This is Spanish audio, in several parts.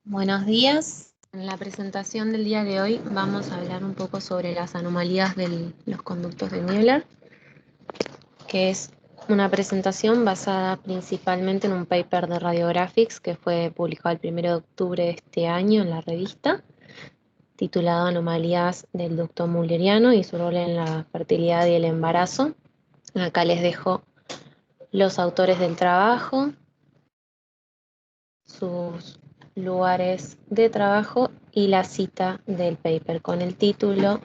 Buenos días. En la presentación del día de hoy vamos a hablar un poco sobre las anomalías de los conductos de Müller, que es una presentación basada principalmente en un paper de Radiographics que fue publicado el 1 de octubre de este año en la revista, titulado Anomalías del ducto mülleriano y su rol en la fertilidad y el embarazo. Acá les dejo los autores del trabajo, sus lugares de trabajo y la cita del paper con el título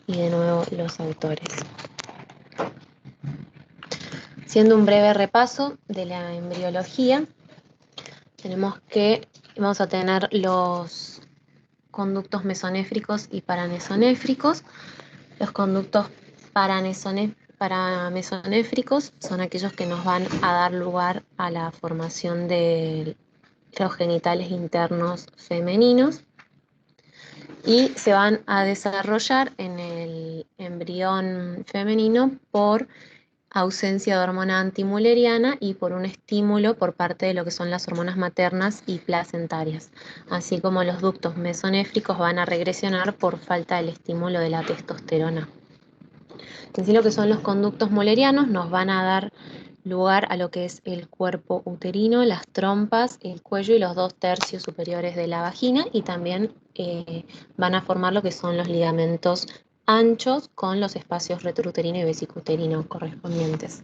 y de nuevo los autores. Siendo un breve repaso de la embriología, vamos a tener los conductos mesonéfricos y paramesonéfricos. Los conductos paramesonéfricos son aquellos que nos van a dar lugar a la formación de los genitales internos femeninos y se van a desarrollar en el embrión femenino por ausencia de hormona antimülleriana y por un estímulo por parte de lo que son las hormonas maternas y placentarias, así como los ductos mesonéfricos van a regresionar por falta del estímulo de la testosterona. En sí, lo que son los conductos müllerianos nos van a dar lugar a lo que es el cuerpo uterino, las trompas, el cuello y los 2/3 superiores de la vagina, y también van a formar lo que son los ligamentos anchos con los espacios retrouterino y vesicuterino correspondientes.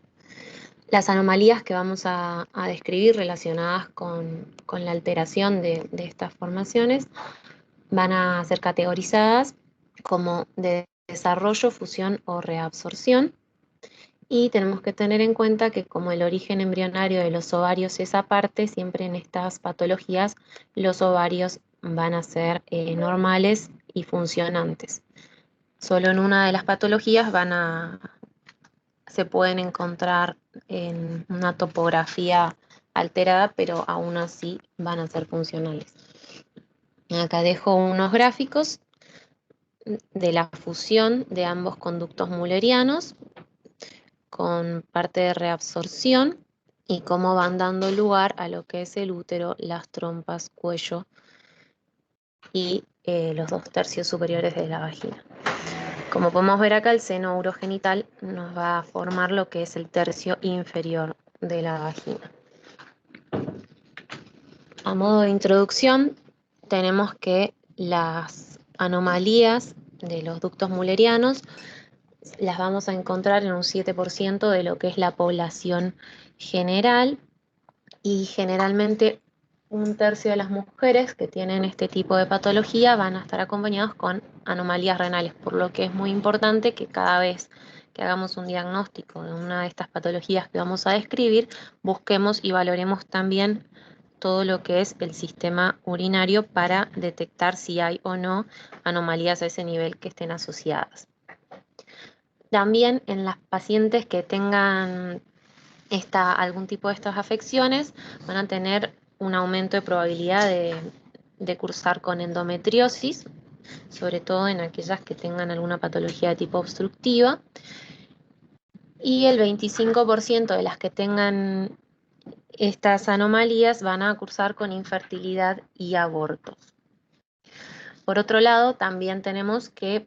Las anomalías que vamos a describir relacionadas con la alteración de estas formaciones van a ser categorizadas como de desarrollo, fusión o reabsorción. Y tenemos que tener en cuenta que como el origen embrionario de los ovarios es aparte, siempre en estas patologías los ovarios van a ser normales y funcionantes. Solo en una de las patologías se pueden encontrar en una topografía alterada, pero aún así van a ser funcionales. Acá dejo unos gráficos de la fusión de ambos conductos müllerianos con parte de reabsorción y cómo van dando lugar a lo que es el útero, las trompas, cuello y los 2/3 superiores de la vagina. Como podemos ver acá, el seno urogenital nos va a formar lo que es el tercio inferior de la vagina. A modo de introducción, tenemos que las anomalías de los ductos müllerianos las vamos a encontrar en un 7% de lo que es la población general, y generalmente 1/3 de las mujeres que tienen este tipo de patología van a estar acompañados con anomalías renales, por lo que es muy importante que cada vez que hagamos un diagnóstico de una de estas patologías que vamos a describir, busquemos y valoremos también todo lo que es el sistema urinario para detectar si hay o no anomalías a ese nivel que estén asociadas. También en las pacientes que tengan algún tipo de estas afecciones van a tener un aumento de probabilidad de cursar con endometriosis, sobre todo en aquellas que tengan alguna patología de tipo obstructiva, y el 25% de las que tengan estas anomalías van a cursar con infertilidad y abortos. Por otro lado, también tenemos que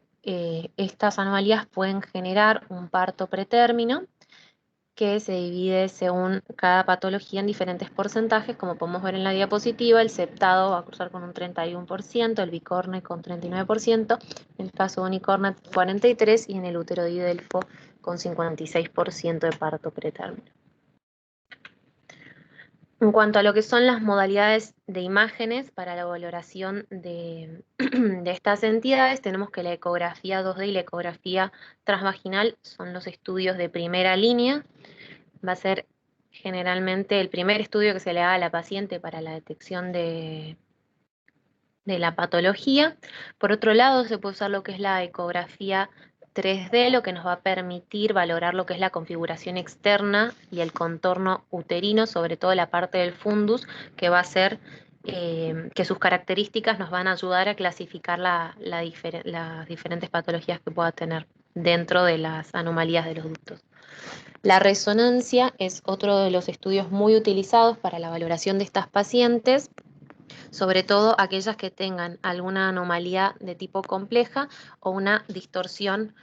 estas anomalías pueden generar un parto pretérmino, que se divide según cada patología en diferentes porcentajes. Como podemos ver en la diapositiva, el septado va a cursar con un 31%, el bicorne con 39%, en el caso unicorne 43% y en el útero didelfo con 56% de parto pretérmino. En cuanto a lo que son las modalidades de imágenes para la valoración de estas entidades, tenemos que la ecografía 2D y la ecografía transvaginal son los estudios de primera línea. Va a ser generalmente el primer estudio que se le haga a la paciente para la detección de la patología. Por otro lado, se puede usar lo que es la ecografía 3D, lo que nos va a permitir valorar lo que es la configuración externa y el contorno uterino, sobre todo la parte del fundus, que va a ser que sus características nos van a ayudar a clasificar las diferentes patologías que pueda tener dentro de las anomalías de los ductos. La resonancia es otro de los estudios muy utilizados para la valoración de estas pacientes, sobre todo aquellas que tengan alguna anomalía de tipo compleja o una distorsión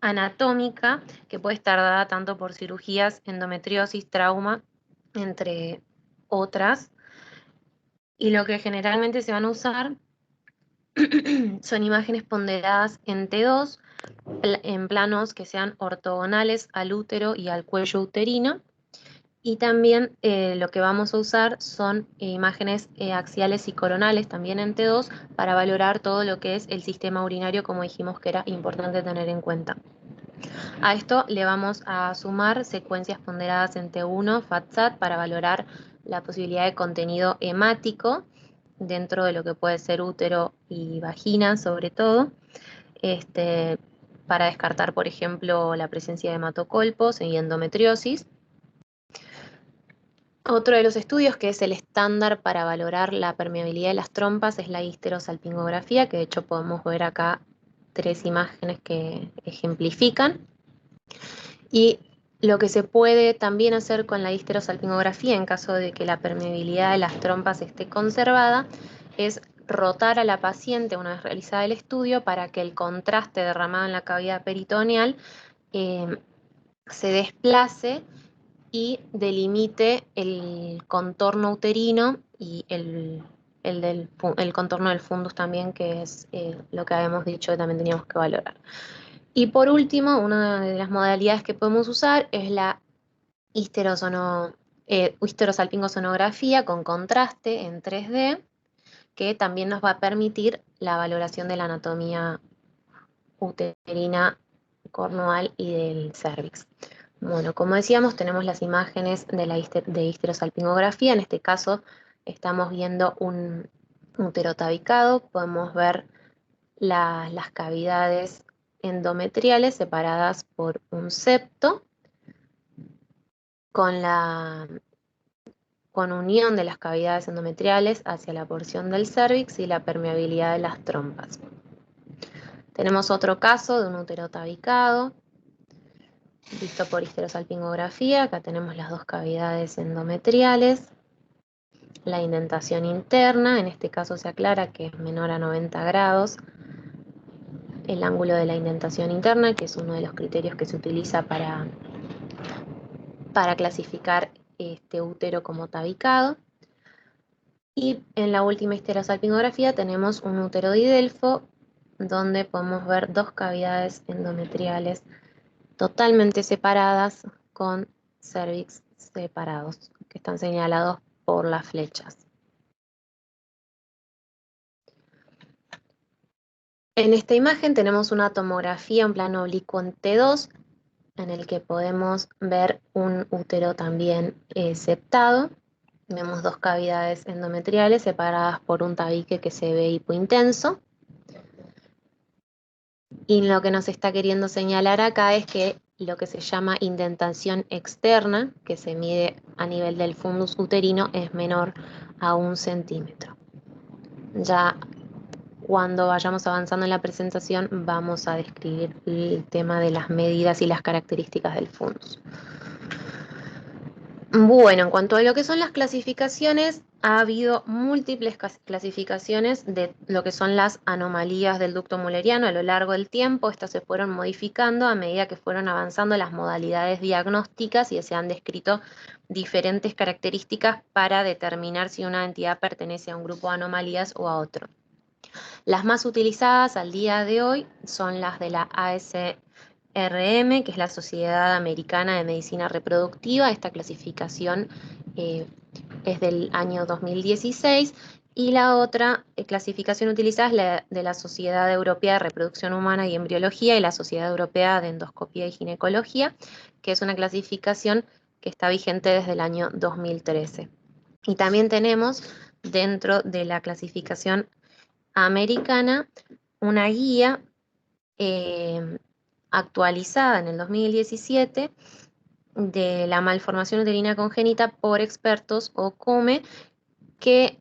anatómica que puede estar dada tanto por cirugías, endometriosis, trauma, entre otras. Y lo que generalmente se van a usar son imágenes ponderadas en T2, en planos que sean ortogonales al útero y al cuello uterino. Y también lo que vamos a usar son imágenes axiales y coronales, también en T2, para valorar todo lo que es el sistema urinario, como dijimos que era importante tener en cuenta. A esto le vamos a sumar secuencias ponderadas en T1, FATSAT, para valorar la posibilidad de contenido hemático dentro de lo que puede ser útero y vagina, sobre todo, para descartar, por ejemplo, la presencia de hematocolpos y endometriosis. Otro de los estudios que es el estándar para valorar la permeabilidad de las trompas es la histerosalpingografía, que de hecho podemos ver acá 3 imágenes que ejemplifican. Y lo que se puede también hacer con la histerosalpingografía en caso de que la permeabilidad de las trompas esté conservada es rotar a la paciente una vez realizada el estudio para que el contraste derramado en la cavidad peritoneal se desplace y delimite el contorno uterino y el contorno del fundus también, que es lo que habíamos dicho que también teníamos que valorar. Y por último, una de las modalidades que podemos usar es la histerosalpingosonografía con contraste en 3D, que también nos va a permitir la valoración de la anatomía uterina, cornual y del cérvix. Bueno, como decíamos, tenemos las imágenes de histerosalpingografía. En este caso, estamos viendo un útero tabicado. Podemos ver las cavidades endometriales separadas por un septo con unión de las cavidades endometriales hacia la porción del cérvix y la permeabilidad de las trompas. Tenemos otro caso de un útero tabicado, visto por histerosalpingografía. Acá tenemos las 2 cavidades endometriales, la indentación interna, en este caso se aclara que es menor a 90 grados, el ángulo de la indentación interna, que es uno de los criterios que se utiliza para clasificar este útero como tabicado. Y en la última histerosalpingografía tenemos un útero didelfo, donde podemos ver 2 cavidades endometriales totalmente separadas con cérvix separados, que están señalados por las flechas. En esta imagen tenemos una tomografía en plano oblicuo en T2, en el que podemos ver un útero también septado. Vemos 2 cavidades endometriales separadas por un tabique que se ve hipointenso. Y lo que nos está queriendo señalar acá es que lo que se llama indentación externa, que se mide a nivel del fundus uterino, es menor a 1 centímetro. Ya cuando vayamos avanzando en la presentación vamos a describir el tema de las medidas y las características del fundus. Bueno, en cuanto a lo que son las clasificaciones, ha habido múltiples clasificaciones de lo que son las anomalías del ducto mulleriano a lo largo del tiempo. Estas se fueron modificando a medida que fueron avanzando las modalidades diagnósticas y se han descrito diferentes características para determinar si una entidad pertenece a un grupo de anomalías o a otro. Las más utilizadas al día de hoy son las de la ASRM, que es la Sociedad Americana de Medicina Reproductiva. Esta clasificación es del año 2016. Y la otra clasificación utilizada es la de la Sociedad Europea de Reproducción Humana y Embriología y la Sociedad Europea de Endoscopía y Ginecología, que es una clasificación que está vigente desde el año 2013. Y también tenemos dentro de la clasificación americana una guía actualizada en el 2017 de la malformación uterina congénita por expertos o CUME, que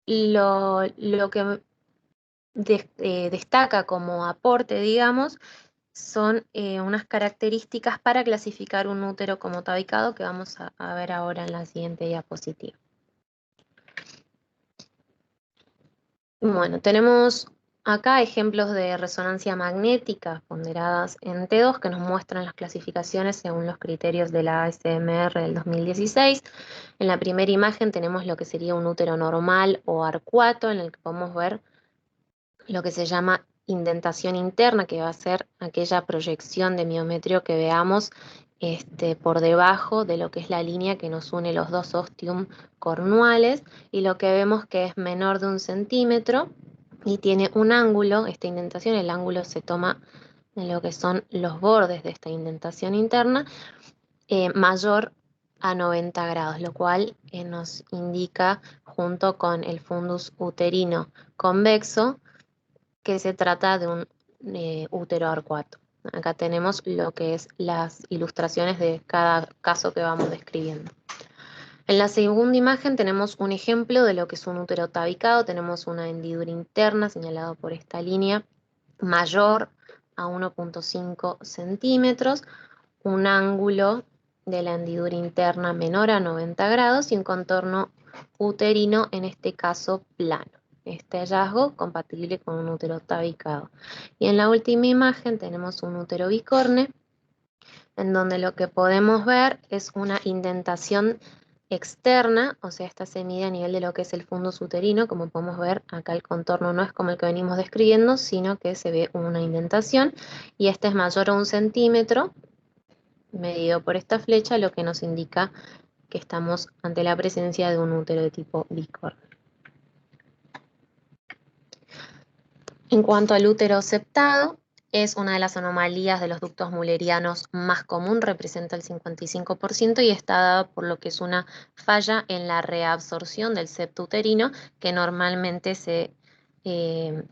lo que destaca como aporte, digamos, son unas características para clasificar un útero como tabicado, que vamos a ver ahora en la siguiente diapositiva. Bueno, tenemos acá ejemplos de resonancia magnética ponderadas en T2 que nos muestran las clasificaciones según los criterios de la ASMR del 2016. En la primera imagen tenemos lo que sería un útero normal o arcuato, en el que podemos ver lo que se llama indentación interna, que va a ser aquella proyección de miometrio que veamos por debajo de lo que es la línea que nos une los dos ostium cornuales, y lo que vemos que es menor de 1 centímetro y tiene un ángulo. Esta indentación, el ángulo se toma en lo que son los bordes de esta indentación interna, mayor a 90 grados, lo cual nos indica, junto con el fundus uterino convexo, que se trata de un útero arcuato. Acá tenemos lo que es las ilustraciones de cada caso que vamos describiendo. En la segunda imagen tenemos un ejemplo de lo que es un útero tabicado. Tenemos una hendidura interna señalada por esta línea mayor a 1,5 centímetros, un ángulo de la hendidura interna menor a 90 grados y un contorno uterino, en este caso plano. Este hallazgo compatible con un útero tabicado. Y en la última imagen tenemos un útero bicorne, en donde lo que podemos ver es una indentación externa, o sea, esta se mide a nivel de lo que es el fundus uterino. Como podemos ver, acá el contorno no es como el que venimos describiendo, sino que se ve una indentación, y este es mayor a 1 centímetro, medido por esta flecha, lo que nos indica que estamos ante la presencia de un útero de tipo bicorne. En cuanto al útero septado, es una de las anomalías de los ductos mullerianos más común, representa el 55% y está dado por lo que es una falla en la reabsorción del septo uterino, que normalmente se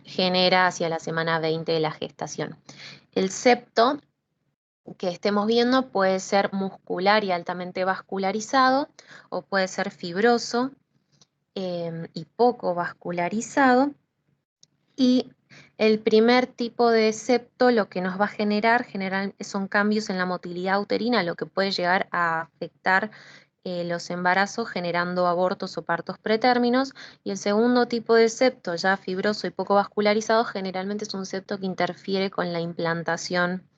genera hacia la semana 20 de la gestación. El septo que estemos viendo puede ser muscular y altamente vascularizado, o puede ser fibroso y poco vascularizado. Y el primer tipo de septo lo que nos va a generar son cambios en la motilidad uterina, lo que puede llegar a afectar los embarazos, generando abortos o partos pretérminos. Y el segundo tipo de septo, ya fibroso y poco vascularizado, generalmente es un septo que interfiere con la implantación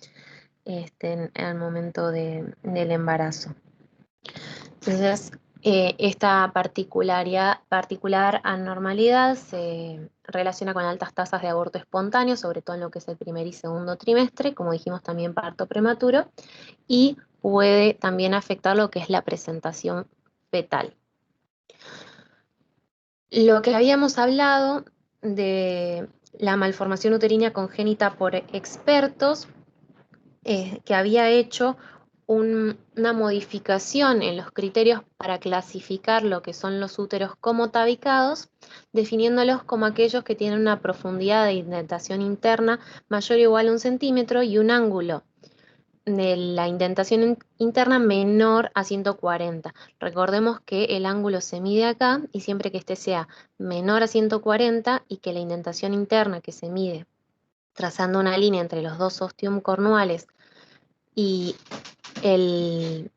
en el momento del embarazo. Entonces, esta particular anormalidad se relaciona con altas tasas de aborto espontáneo, sobre todo en lo que es el primer y segundo trimestre, como dijimos, también parto prematuro, y puede también afectar lo que es la presentación fetal. Lo que habíamos hablado de la malformación uterina congénita por expertos, que había hecho una modificación en los criterios para clasificar lo que son los úteros como tabicados, definiéndolos como aquellos que tienen una profundidad de indentación interna mayor o igual a 1 centímetro y un ángulo de la indentación interna menor a 140. Recordemos que el ángulo se mide acá, y siempre que este sea menor a 140 y que la indentación interna que se mide trazando una línea entre los dos ostium cornuales y el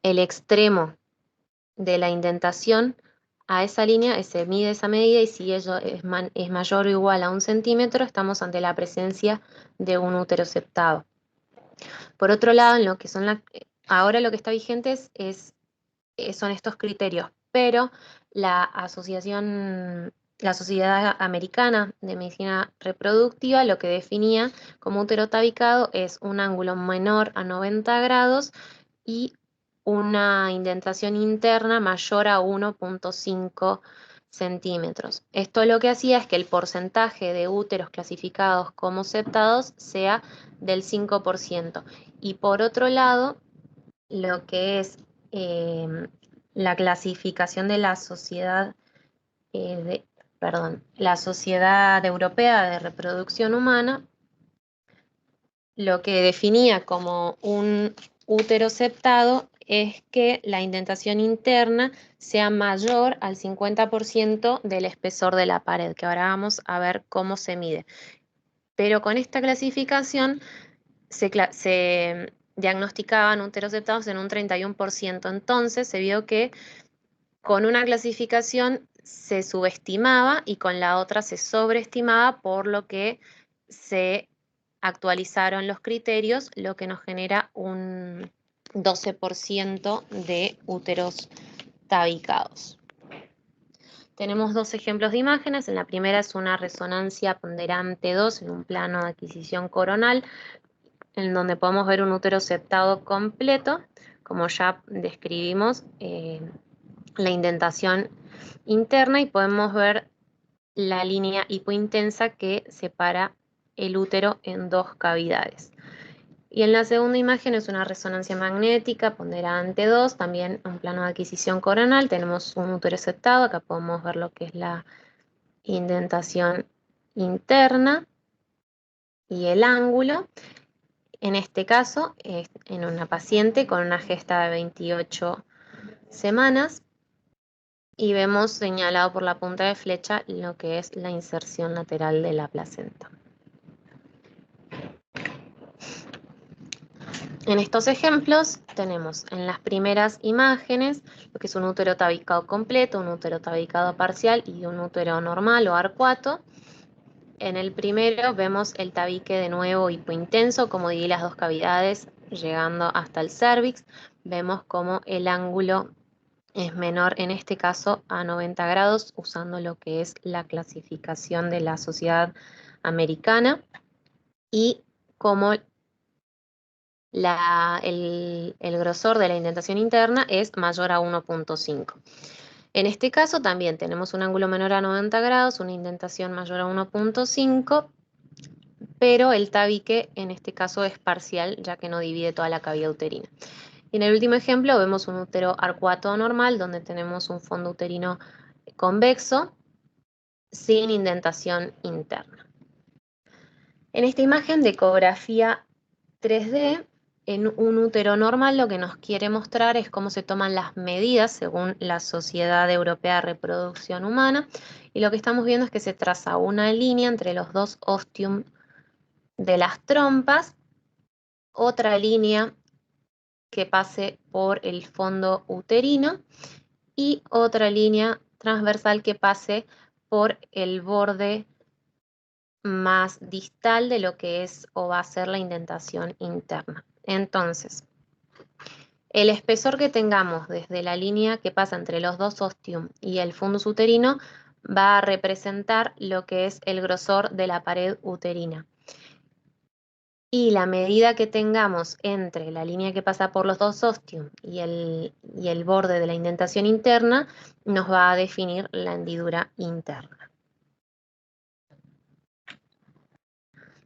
extremo de la indentación a esa línea, se mide esa medida, y si ello es mayor o igual a 1 centímetro, estamos ante la presencia de un útero septado. Por otro lado, en lo que son ahora lo que está vigente son estos criterios, pero la Sociedad Americana de Medicina Reproductiva lo que definía como útero tabicado es un ángulo menor a 90 grados y una indentación interna mayor a 1,5 centímetros. Esto lo que hacía es que el porcentaje de úteros clasificados como septados sea del 5%. Y por otro lado, lo que es eh, la clasificación de la sociedad, la Sociedad Europea de Reproducción Humana, lo que definía como un útero septado es que la indentación interna sea mayor al 50% del espesor de la pared, que ahora vamos a ver cómo se mide. Pero con esta clasificación se diagnosticaban úteros septados en un 31%. Entonces se vio que con una clasificación se subestimaba y con la otra se sobreestimaba, por lo que se actualizaron los criterios, lo que nos genera un 12% de úteros tabicados. Tenemos dos ejemplos de imágenes. En la primera es una resonancia ponderante 2 en un plano de adquisición coronal, en donde podemos ver un útero septado completo, como ya describimos, la indentación interna, y podemos ver la línea hipointensa que separa el útero en dos cavidades. Y en la segunda imagen es una resonancia magnética ponderante 2, también un plano de adquisición coronal. Tenemos un útero septado, acá podemos ver lo que es la indentación interna y el ángulo. En este caso, es en una paciente con una gesta de 28 semanas, y vemos señalado por la punta de flecha lo que es la inserción lateral de la placenta. En estos ejemplos tenemos en las primeras imágenes lo que es un útero tabicado completo, un útero tabicado parcial y un útero normal o arcuato. En el primero vemos el tabique de nuevo hipointenso, como dividí las dos cavidades llegando hasta el cérvix. Vemos como el ángulo es menor, en este caso a 90 grados, usando lo que es la clasificación de la Sociedad Americana, y como el grosor de la indentación interna es mayor a 1.5. En este caso también tenemos un ángulo menor a 90 grados, una indentación mayor a 1.5, pero el tabique en este caso es parcial, ya que no divide toda la cavidad uterina. Y en el último ejemplo vemos un útero arcuato normal, donde tenemos un fondo uterino convexo sin indentación interna. En esta imagen de ecografía 3D, en un útero normal, lo que nos quiere mostrar es cómo se toman las medidas según la Sociedad Europea de Reproducción Humana, y lo que estamos viendo es que se traza una línea entre los dos ostium de las trompas, otra línea que pase por el fondo uterino y otra línea transversal que pase por el borde más distal de lo que es o va a ser la indentación interna. Entonces, el espesor que tengamos desde la línea que pasa entre los dos ostium y el fundus uterino va a representar lo que es el grosor de la pared uterina. Y la medida que tengamos entre la línea que pasa por los dos ostium y el borde de la indentación interna nos va a definir la hendidura interna.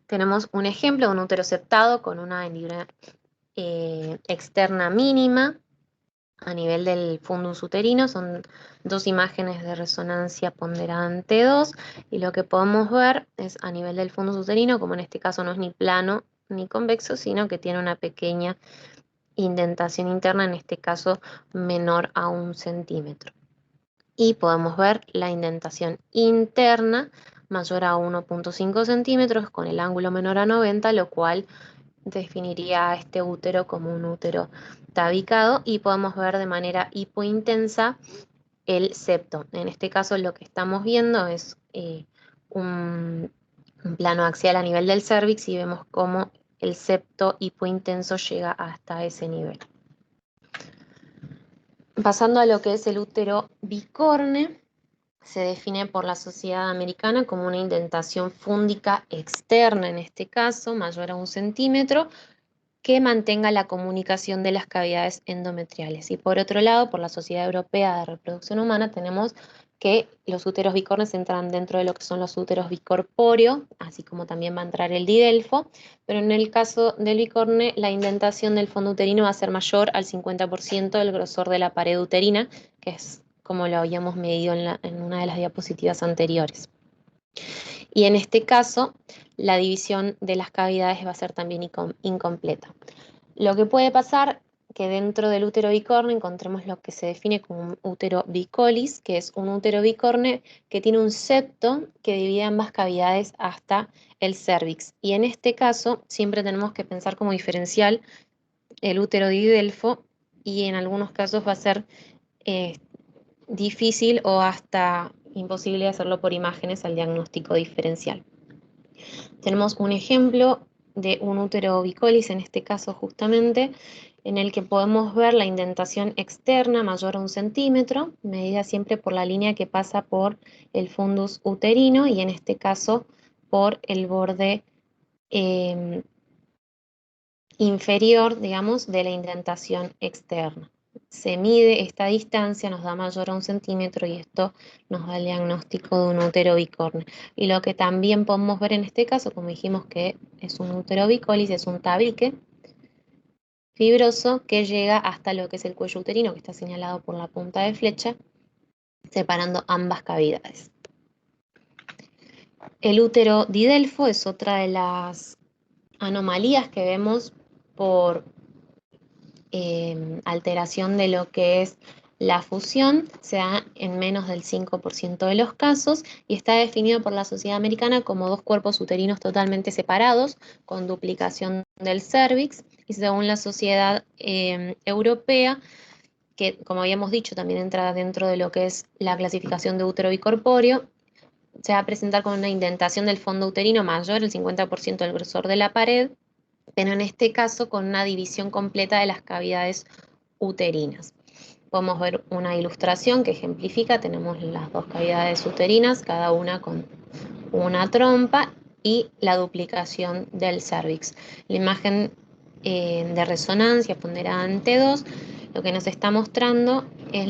Tenemos un ejemplo de un útero septado con una hendidura externa mínima a nivel del fundus uterino. Son dos imágenes de resonancia ponderante 2, y lo que podemos ver es a nivel del fundus uterino, como en este caso no es ni plano ni convexo, sino que tiene una pequeña indentación interna, en este caso menor a 1 centímetro. Y podemos ver la indentación interna mayor a 1.5 centímetros con el ángulo menor a 90, lo cual definiría a este útero como un útero tabicado, y podemos ver de manera hipointensa el septo. En este caso lo que estamos viendo es un plano axial a nivel del cérvix, y vemos cómo el septo hipointenso llega hasta ese nivel. Pasando a lo que es el útero bicorne, se define por la Sociedad Americana como una indentación fúndica externa, en este caso mayor a 1 centímetro, que mantenga la comunicación de las cavidades endometriales. Y por otro lado, por la Sociedad Europea de Reproducción Humana, tenemos que los úteros bicornes entran dentro de lo que son los úteros bicorpóreo, así como también va a entrar el didelfo, pero en el caso del bicorne, la indentación del fondo uterino va a ser mayor al 50% del grosor de la pared uterina, que es como lo habíamos medido en una de las diapositivas anteriores. Y en este caso, la división de las cavidades va a ser también incompleta. Lo que puede pasar que dentro del útero bicorne encontremos lo que se define como un útero bicolis, que es un útero bicorne que tiene un septo que divide ambas cavidades hasta el cérvix. Y en este caso siempre tenemos que pensar como diferencial el útero didelfo, y en algunos casos va a ser difícil o hasta imposible hacerlo por imágenes al diagnóstico diferencial. Tenemos un ejemplo de un útero bicolis, en este caso justamente, en el que podemos ver la indentación externa mayor a 1 centímetro, medida siempre por la línea que pasa por el fundus uterino y en este caso por el borde inferior, digamos, de la indentación externa. Se mide esta distancia, nos da mayor a 1 centímetro y esto nos da el diagnóstico de un útero bicorne. Y lo que también podemos ver en este caso, como dijimos que es un útero bicolis, es un tabique fibroso que llega hasta lo que es el cuello uterino, que está señalado por la punta de flecha, separando ambas cavidades. El útero didelfo es otra de las anomalías que vemos por alteración de lo que es la fusión, se da en menos del 5% de los casos y está definido por la Sociedad Americana como 2 cuerpos uterinos totalmente separados, con duplicación del cérvix, y según la Sociedad Europea, que como habíamos dicho también entra dentro de lo que es la clasificación de útero bicorpóreo, se va a presentar con una indentación del fondo uterino mayor, el 50% del grosor de la pared, pero en este caso con una división completa de las cavidades uterinas. Podemos ver una ilustración que ejemplifica, tenemos las 2 cavidades uterinas, cada una con una trompa y la duplicación del cérvix. La imagen de resonancia ponderada ante 2, lo que nos está mostrando es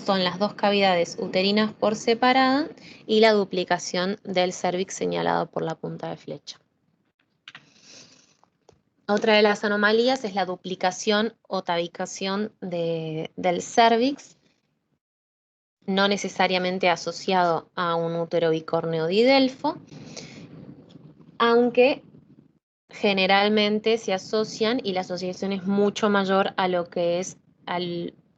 son las 2 cavidades uterinas por separada y la duplicación del cérvix señalado por la punta de flecha. Otra de las anomalías es la duplicación o tabicación del cérvix, no necesariamente asociado a un útero bicórneo didelfo, aunque generalmente se asocian y la asociación es mucho mayor a lo que es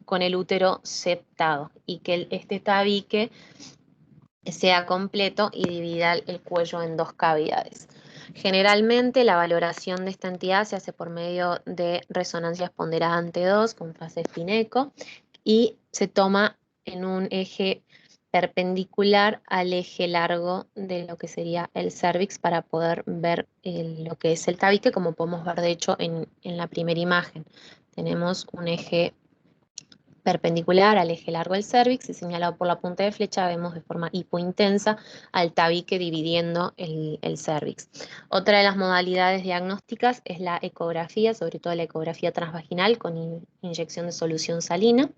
con el útero septado y que este tabique sea completo y divida el cuello en 2 cavidades. Generalmente la valoración de esta entidad se hace por medio de resonancias ponderadas ante 2 con fase Fineco y se toma en un eje perpendicular al eje largo de lo que sería el cérvix para poder ver lo que es el tabique, como podemos ver de hecho en la primera imagen. Tenemos un eje perpendicular al eje largo del cérvix y señalado por la punta de flecha vemos de forma hipointensa al tabique dividiendo el cérvix. Otra de las modalidades diagnósticas es la ecografía, sobre todo la ecografía transvaginal con inyección de solución salina.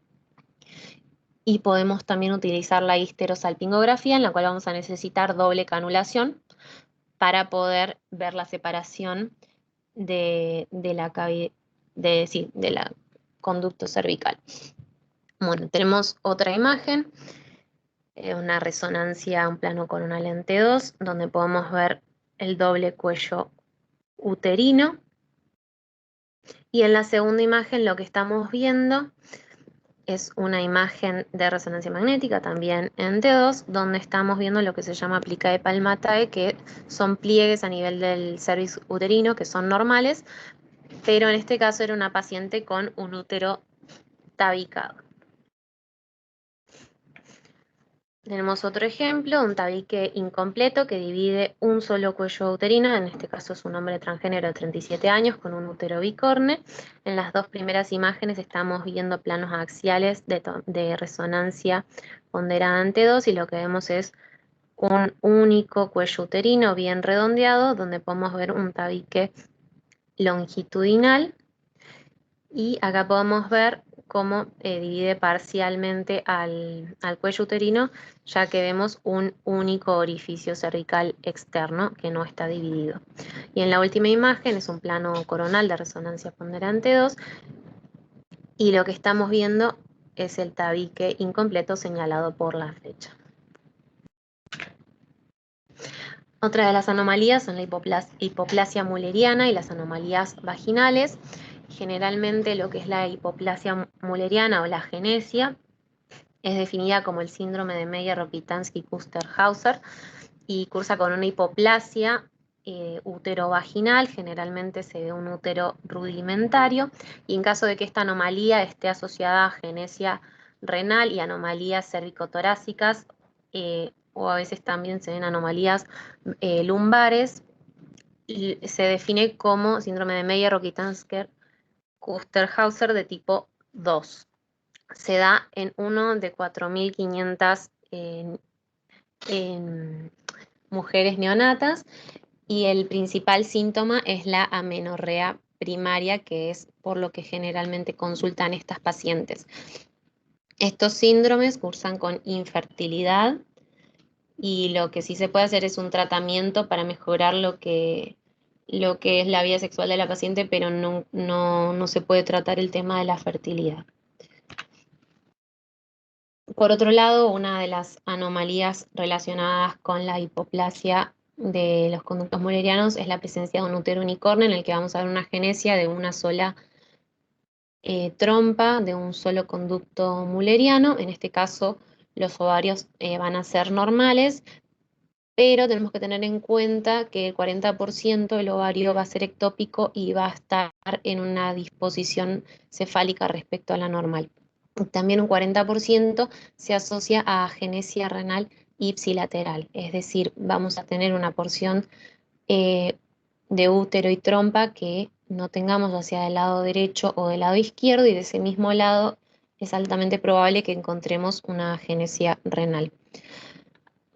Y podemos también utilizar la histerosalpingografía, en la cual vamos a necesitar doble canulación para poder ver la separación de la conducto cervical. Bueno, tenemos otra imagen, una resonancia, un plano con una lente 2, donde podemos ver el doble cuello uterino. Y en la segunda imagen lo que estamos viendo es una imagen de resonancia magnética, también en T2, donde estamos viendo lo que se llama plicae palmatae, que son pliegues a nivel del cérvix uterino, que son normales, pero en este caso era una paciente con un útero tabicado. Tenemos otro ejemplo, un tabique incompleto que divide un solo cuello uterino, en este caso es un hombre transgénero de 37 años con un útero bicorne. En las 2 primeras imágenes estamos viendo planos axiales de resonancia ponderada ante 2 y lo que vemos es un único cuello uterino bien redondeado donde podemos ver un tabique longitudinal y acá podemos ver cómo divide parcialmente al cuello uterino, ya que vemos un único orificio cervical externo que no está dividido. Y en la última imagen es un plano coronal de resonancia ponderante 2 y lo que estamos viendo es el tabique incompleto señalado por la flecha. Otra de las anomalías son la hipoplasia mulleriana y las anomalías vaginales. Generalmente lo que es la hipoplasia mulleriana o la genesia es definida como el síndrome de Meyer-Rokitansky-Kuster-Hauser y cursa con una hipoplasia uterovaginal, generalmente se ve un útero rudimentario y en caso de que esta anomalía esté asociada a genesia renal y anomalías cervicotorácicas, o a veces también se ven anomalías lumbares. Se define como síndrome de Meyer-Rokitansky-Kuster-Hauser de tipo 2. Se da en 1 de 4.500 en mujeres neonatas, y el principal síntoma es la amenorrea primaria, que es por lo que generalmente consultan estas pacientes. Estos síndromes cursan con infertilidad, y lo que sí se puede hacer es un tratamiento para mejorar lo que es la vida sexual de la paciente, pero no se puede tratar el tema de la fertilidad. Por otro lado, una de las anomalías relacionadas con la hipoplasia de los conductos mullerianos es la presencia de un útero unicornio, en el que vamos a ver una agenesia de una sola trompa, de un solo conducto mulleriano. En este caso, los ovarios van a ser normales, pero tenemos que tener en cuenta que el 40% del ovario va a ser ectópico y va a estar en una disposición cefálica respecto a la normal. También un 40% se asocia a agenesia renal ipsilateral, es decir, vamos a tener una porción de útero y trompa que no tengamos hacia el lado derecho o del lado izquierdo, y de ese mismo lado es altamente probable que encontremos una agenesia renal.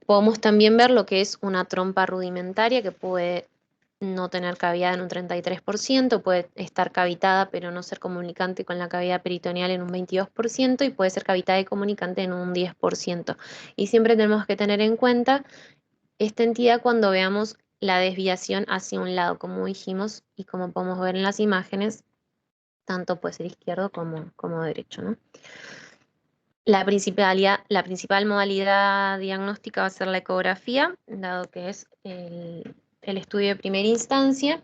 Podemos también ver lo que es una trompa rudimentaria, que puede no tener cavidad en un 33%, puede estar cavitada pero no ser comunicante con la cavidad peritoneal en un 22%, y puede ser cavitada y comunicante en un 10%. Y siempre tenemos que tener en cuenta esta entidad cuando veamos la desviación hacia un lado, como dijimos, y como podemos ver en las imágenes, tanto puede ser izquierdo como derecho, ¿no? La principal modalidad diagnóstica va a ser la ecografía, dado que es el estudio de primera instancia,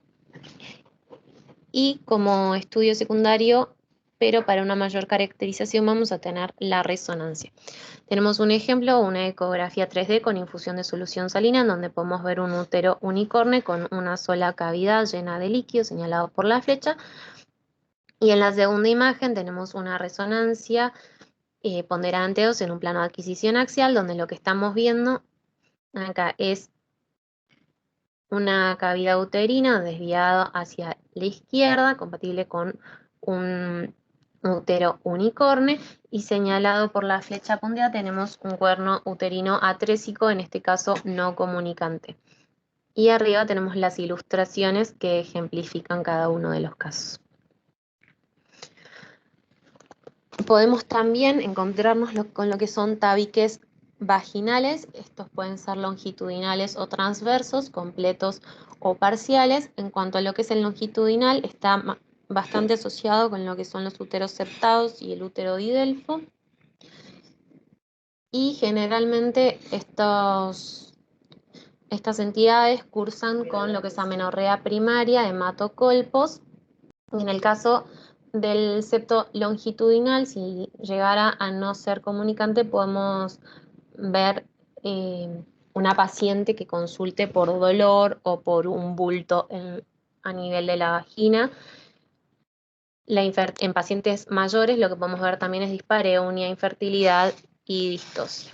y como estudio secundario, pero para una mayor caracterización, vamos a tener la resonancia. Tenemos un ejemplo, una ecografía 3D con infusión de solución salina, en donde podemos ver un útero unicornio con una sola cavidad llena de líquido, señalado por la flecha. Y en la segunda imagen tenemos una resonancia ponderanteos en un plano de adquisición axial, donde lo que estamos viendo acá es una cavidad uterina desviada hacia la izquierda, compatible con un útero unicornio, y señalado por la flecha punteada tenemos un cuerno uterino atrésico, en este caso no comunicante. Y arriba tenemos las ilustraciones que ejemplifican cada uno de los casos. Podemos también encontrarnos con lo que son tabiques vaginales. Estos pueden ser longitudinales o transversos, completos o parciales. En cuanto a lo que es el longitudinal, está bastante asociado con lo que son los úteros septados y el útero didelfo. Y generalmente estas entidades cursan con lo que es amenorrea primaria, hematocolpos. En el caso del septo longitudinal, si llegara a no ser comunicante, podemos ver una paciente que consulte por dolor o por un bulto a nivel de la vagina. En pacientes mayores lo que podemos ver también es dispareunia, infertilidad y distosia.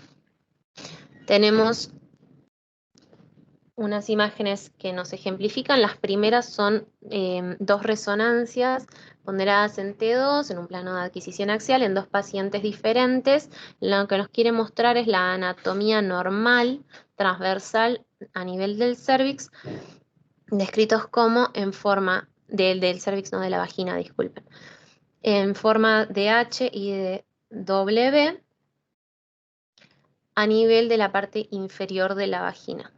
Tenemos unas imágenes que nos ejemplifican. Las primeras son dos resonancias ponderadas en T2 en un plano de adquisición axial en dos pacientes diferentes. Lo que nos quiere mostrar es la anatomía normal transversal a nivel del cervix, descritos como en forma del cervix, no de la vagina, disculpen, en forma de H y de W a nivel de la parte inferior de la vagina.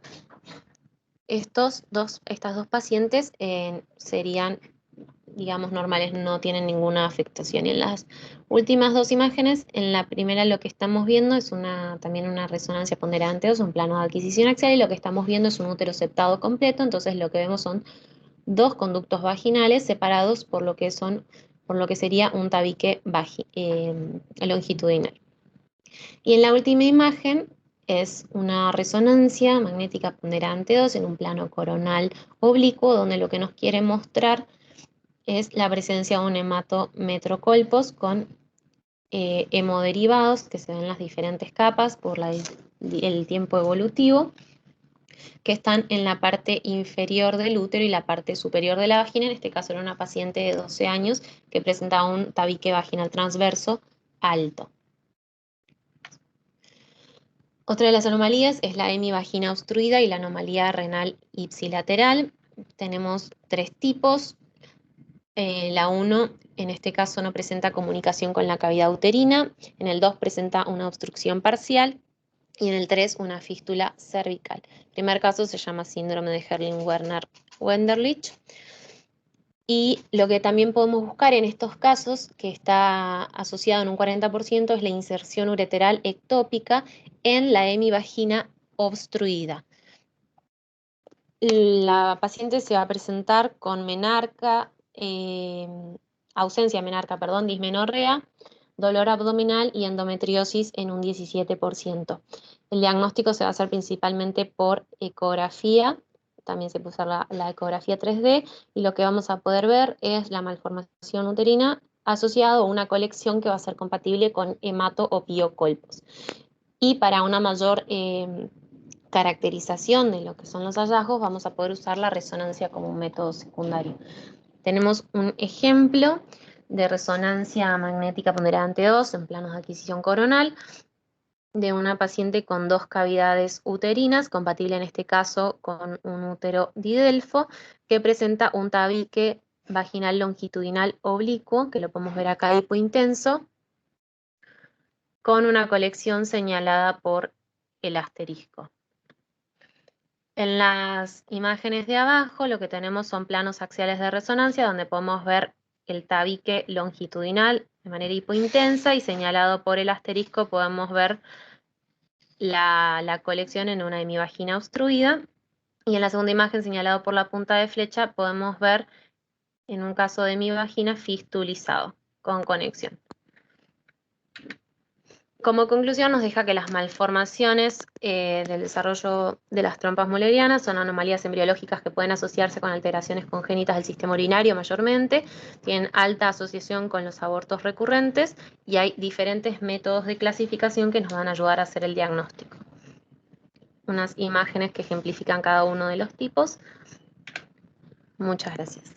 Estas dos pacientes serían, digamos, normales, no tienen ninguna afectación. Y en las últimas dos imágenes, en la primera lo que estamos viendo es también una resonancia ponderante, o sea, un plano de adquisición axial, y lo que estamos viendo es un útero septado completo. Entonces lo que vemos son dos conductos vaginales separados por lo que sería un tabique longitudinal. Y en la última imagen es una resonancia magnética ponderante 2 en un plano coronal oblicuo, donde lo que nos quiere mostrar es la presencia de un hematometrocolpos con hemoderivados que se ven en las diferentes capas por el tiempo evolutivo, que están en la parte inferior del útero y la parte superior de la vagina. En este caso era una paciente de 12 años que presentaba un tabique vaginal transverso alto. Otra de las anomalías es la hemivagina obstruida y la anomalía renal ipsilateral. Tenemos 3 tipos. La 1, en este caso, no presenta comunicación con la cavidad uterina. En el 2 presenta una obstrucción parcial. Y en el 3, una fístula cervical. El primer caso se llama síndrome de Herrling-Wenderlich. Y lo que también podemos buscar en estos casos, que está asociado en un 40%, es la inserción ureteral ectópica en la hemivagina obstruida. La paciente se va a presentar con ausencia de menarca, dismenorrea, dolor abdominal y endometriosis en un 17%. El diagnóstico se va a hacer principalmente por ecografía, también se puede usar la ecografía 3D, y lo que vamos a poder ver es la malformación uterina asociado a una colección que va a ser compatible con hemato o piocolpos. Y para una mayor caracterización de lo que son los hallazgos, vamos a poder usar la resonancia como un método secundario. Tenemos un ejemplo de resonancia magnética ponderante 2 en planos de adquisición coronal de una paciente con 2 cavidades uterinas, compatible en este caso con un útero didelfo, que presenta un tabique vaginal longitudinal oblicuo, que lo podemos ver acá hipointenso, con una colección señalada por el asterisco. En las imágenes de abajo lo que tenemos son planos axiales de resonancia donde podemos ver el tabique longitudinal de manera hipointensa y señalado por el asterisco podemos ver la colección en una hemivagina obstruida. Y en la segunda imagen señalado por la punta de flecha podemos ver en un caso de hemivagina fistulizado con conexión. Como conclusión nos deja que las malformaciones del desarrollo de las trompas mullerianas son anomalías embriológicas que pueden asociarse con alteraciones congénitas del sistema urinario mayormente, tienen alta asociación con los abortos recurrentes y hay diferentes métodos de clasificación que nos van a ayudar a hacer el diagnóstico. Unas imágenes que ejemplifican cada uno de los tipos. Muchas gracias.